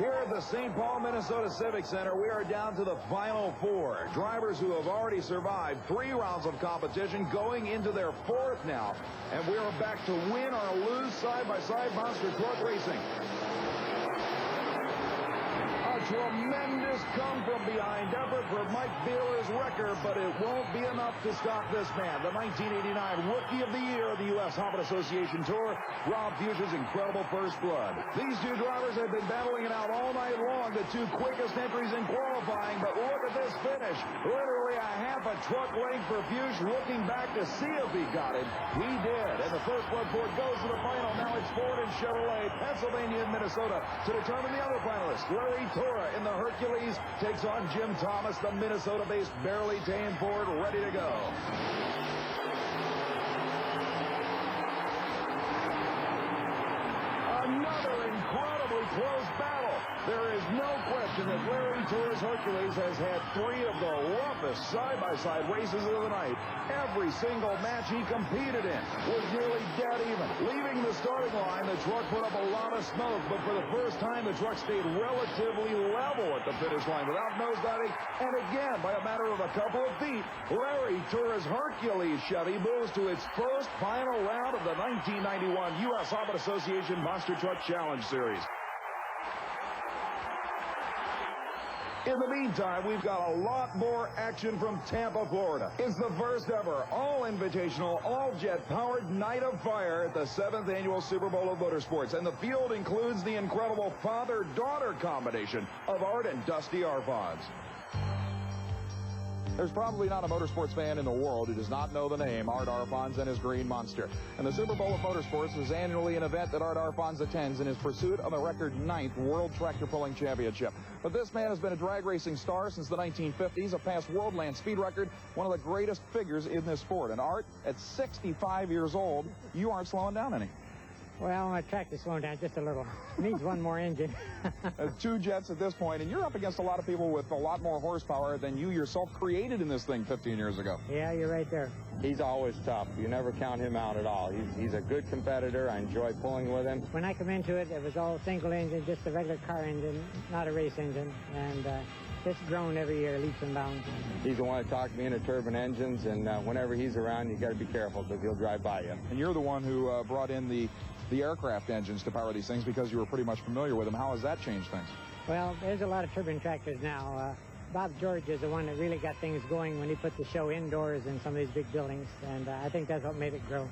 Here at the Saint Paul, Minnesota Civic Center, we are down to the final four. Drivers who have already survived 3 rounds of competition going into their 4th now. And we are back to win or lose side-by-side monster truck racing. A tremendous come-from-behind effort for Mike Beehler's record, but it won't be enough to stop this man. The 1989 Rookie of the Year of the U.S. Hobbit Association Tour, Rob Fuchs's incredible first blood. These two drivers have been battling it out all night long, the 2 quickest entries in qualifying, but look at this finish. Literally a half a truck length for Fuchs, looking back to see if he got it. He did, and the first blood for it goes to the final. Now it's Ford and Chevrolet, Pennsylvania and Minnesota to determine the other finalists. Larry Tora in the Hercules takes on Jim Thomas, the Minnesota-based barely tame Ford, ready to go. Another incredibly close battle. There is no question that Larry Tora's Hercules has had 3 of the roughest side-by-side races of the night. Every single match he competed in was nearly dead even. Leaving the starting line, the truck put up a lot of smoke, but for the first time, the truck stayed relatively level at the finish line without nosediving. And again, by a matter of a couple of feet, Larry Tora's Hercules Chevy moves to its first final round of the 1991 U.S. Hobbit Association Monster Truck Challenge Series. In the meantime, we've got a lot more action from Tampa, Florida. It's the first ever all-invitational, all-jet-powered Night of Fire at the 7th Annual Super Bowl of Motorsports. And the field includes the incredible father-daughter combination of Art and Dusty ARFONS. There's probably not a motorsports fan in the world who does not know the name Art ARFONS and his Green Monster. And the Super Bowl of Motorsports is annually an event that Art ARFONS attends in his pursuit of the record 9th World Tractor Pulling Championship. But this man has been a drag racing star since the 1950s, a past world land speed record, one of the greatest figures in this sport. And Art, at 65 years old, you aren't slowing down any. Well, my tractor's slowing down just a little. Needs one more engine. 2 jets at this point, and you're up against a lot of people with a lot more horsepower than you yourself created in this thing 15 years ago. Yeah, you're right there. He's always tough. You never count him out at all. He's a good competitor. I enjoy pulling with him. When I come into it, it was all single engine, just a regular car engine, not a race engine. And it's grown every year, leaps and bounds. He's the one that talked me into turbine engines, and whenever he's around, you got to be careful because he'll drive by you. And you're the one who brought in the aircraft engines to power these things because you were pretty much familiar with them. How has that changed things? Well, there's a lot of turbine tractors now. Bob George is the one that really got things going when he put the show indoors in some of these big buildings, and I think that's what made it grow.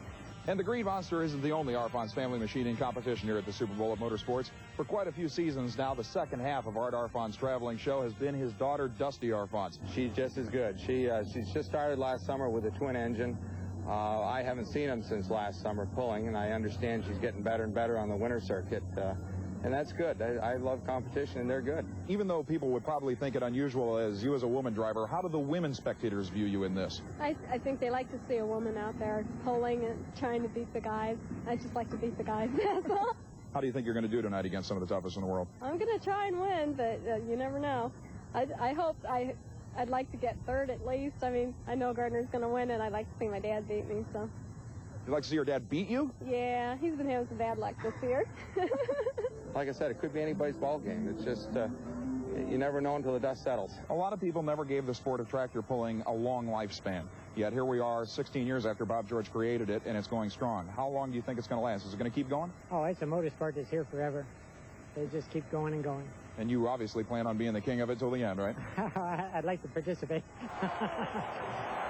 And the Green Monster isn't the only ARFONS family machine in competition here at the Super Bowl of Motorsports. For quite a few seasons now, the second half of Art ARFONS' traveling show has been his daughter, Dusty ARFONS. She's just as good. She's just started last summer with a twin engine. I haven't seen him since last summer pulling, and I understand she's getting better and better on the winter circuit. And that's good. I love competition, and they're good. Even though people would probably think it unusual as you as a woman driver, how do the women spectators view you in this? I think they like to see a woman out there pulling and trying to beat the guys. I just like to beat the guys, that's all. How do you think you're going to do tonight against some of the toughest in the world? I'm going to try and win, but you never know. I'd like to get 3rd at least. I mean, I know Gardner's going to win, and I'd like to see my dad beat me, so. You'd like to see your dad beat you? Yeah, he's been having some bad luck this year. Like I said, it could be anybody's ball game. It's just, you never know until the dust settles. A lot of people never gave the sport of tractor pulling a long lifespan. Yet here we are 16 years after Bob George created it, and it's going strong. How long do you think it's going to last? Is it going to keep going? Oh, it's a motorsport that's here forever. They just keep going and going. And you obviously plan on being the king of it till the end, right? I'd like to participate.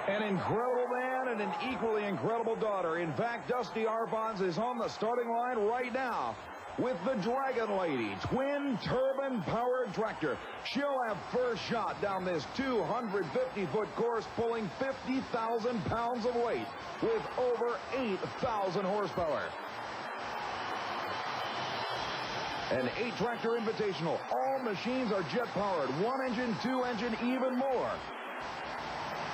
An incredible man and an equally incredible daughter. In fact, Dusty ARFONS is on the starting line right now with the Dragon Lady twin turbine-powered tractor. She'll have first shot down this 250-foot course, pulling 50,000 pounds of weight with over 8,000 horsepower. An 8-tractor invitational. All machines are jet-powered. 1 engine, 2 engine, even more.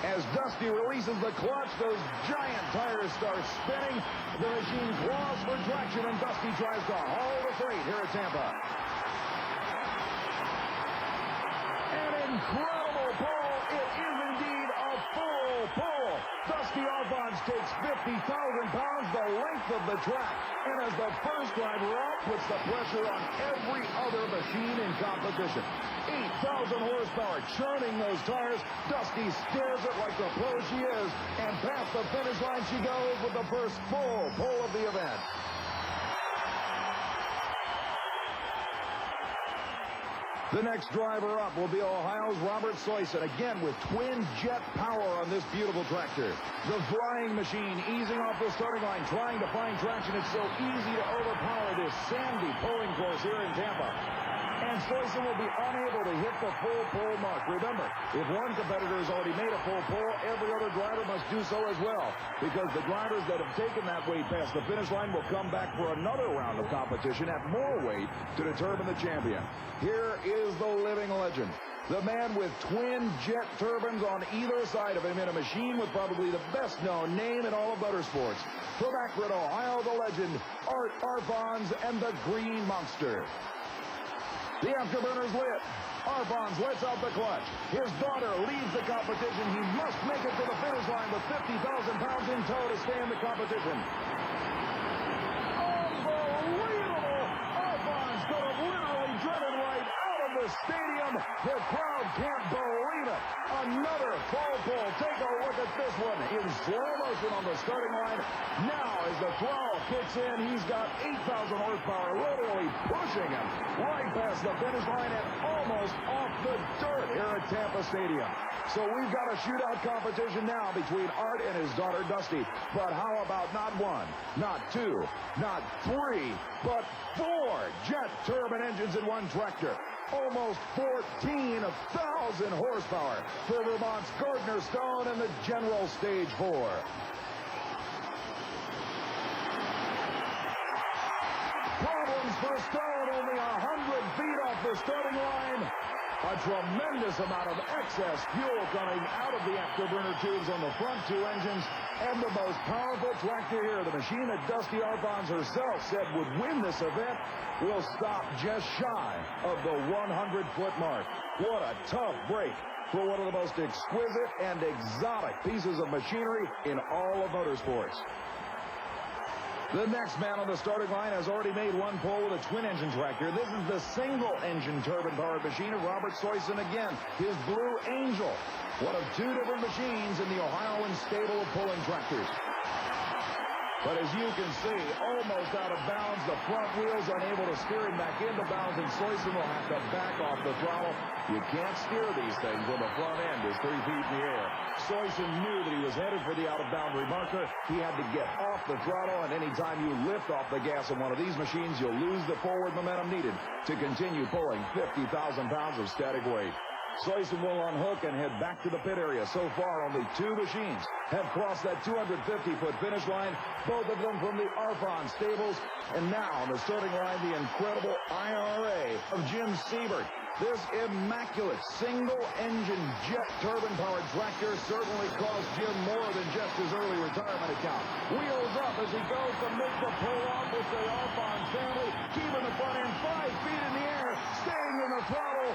As Dusty releases the clutch, those giant tires start spinning. The machine claws for traction, and Dusty tries to haul the freight here at Tampa. An incredible pull. It is indeed a full pull. Dusty ARFONS takes 50,000 pounds, the length of the track, And as the first driver up, puts the pressure on every other machine in competition. 8,000 horsepower, churning those tires. Dusty stares it like the pro she is, and past the finish line she goes with the first full pole of the event. The next driver up will be Ohio's Robert Soyson, again with twin jet power on this beautiful tractor. The flying machine easing off the starting line, trying to find traction. It's so easy to overpower this sandy pulling course here in Tampa. And Soyson will be unable to hit the full pole mark. Remember, if one competitor has already made a full pole, every other driver must do so as well, because the drivers that have taken that weight past the finish line will come back for another round of competition at more weight to determine the champion. Here is the living legend. The man with twin jet turbines on either side of him in a machine with probably the best-known name in all of motorsports. From Akron, Ohio, the legend, ARFONS and the Green Monster. The afterburner's lit. ARFONS lets out the clutch. His daughter leads the competition. He must make it to the finish line with 50,000 pounds in tow to stay in the competition. Unbelievable! ARFONS could have literally driven right out of the stadium. The crowd can't believe it. Another full pole. Take a look at this one in slow motion on the starting line. Now, as the throttle kicks in, he's got 8,000 horsepower, literally pushing him right past the finish line and almost off the dirt here at Tampa Stadium. So we've got a shootout competition now between Art and his daughter Dusty. But how about not one, not two, not three, but 4 jet turbine engines in one tractor? Almost 14,000 horsepower for Vermont's Gardner Stone and the General Stage 4. Problems for Stone, only 100 feet off the starting line. A tremendous amount of excess fuel coming out of the afterburner tubes on the front 2 engines. And the most powerful tractor here, the machine that Dusty ARFONS herself said would win this event, will stop just shy of the 100-foot mark. What a tough break for one of the most exquisite and exotic pieces of machinery in all of motorsports. The next man on the starting line has already made one pole with a twin-engine tractor. This is the single-engine turbine-powered machine of Robert Soyson again, his Blue Angel, one of 2 different machines in the Ohioan stable of pulling tractors. But as you can see, almost out of bounds, the front wheels unable to steer him back into bounds, and Soyson will have to back off the throttle. You can't steer these things when the front end is 3 feet in the air. Soyson knew that he was headed for the out-of-boundary marker. He had to get off the throttle, and anytime you lift off the gas on one of these machines, you'll lose the forward momentum needed to continue pulling 50,000 pounds of static weight. Soyson will unhook and head back to the pit area. So far, only 2 machines have crossed that 250-foot finish line, both of them from the ARFONS stables. And now on the starting line, the incredible IRA of Jim Siebert. This immaculate single-engine jet turbine-powered tractor certainly cost Jim more than just his early retirement account. Wheels up as he goes to make the pull-off with the ARFONS family, keeping the front end 5 feet in the air, staying in the throttle.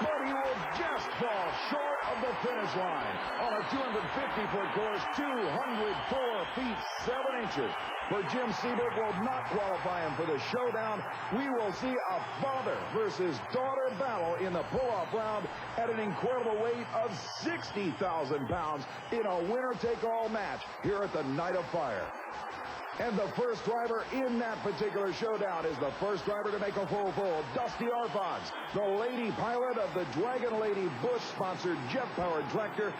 But he will just fall short of the finish line on a 250-foot course, 204 feet 7 inches. For Jim Siebert will not qualify him for the showdown. We will see a father versus daughter battle in the pull-off round at an incredible weight of 60,000 pounds in a winner-take-all match here at the Night of Fire. And the first driver in that particular showdown is the first driver to make a full Dusty ARFONS, the lady pilot of the Dragon Lady Bush-sponsored jet-powered tractor,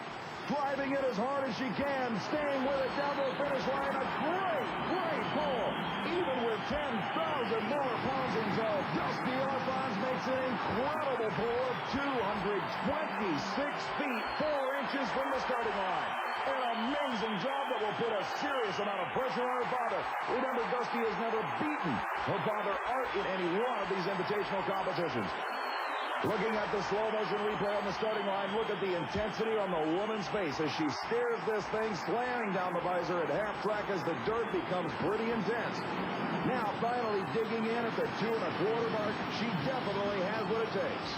driving it as hard as she can, staying with it down to the finish line. A great pull. Even with 10,000 more pounds in tow, Dusty ARFONS makes an incredible pull of 226 feet, 4 inches from the starting line. An amazing job that will put a serious amount of pressure on her father. Remember, Dusty has never beaten her father Art in any one of these invitational competitions. Looking at the slow motion replay on the starting line, look at the intensity on the woman's face as she stares this thing, slamming down the visor at half track as the dirt becomes pretty intense. Now finally digging in at the 2 1/4 mark, she definitely has what it takes.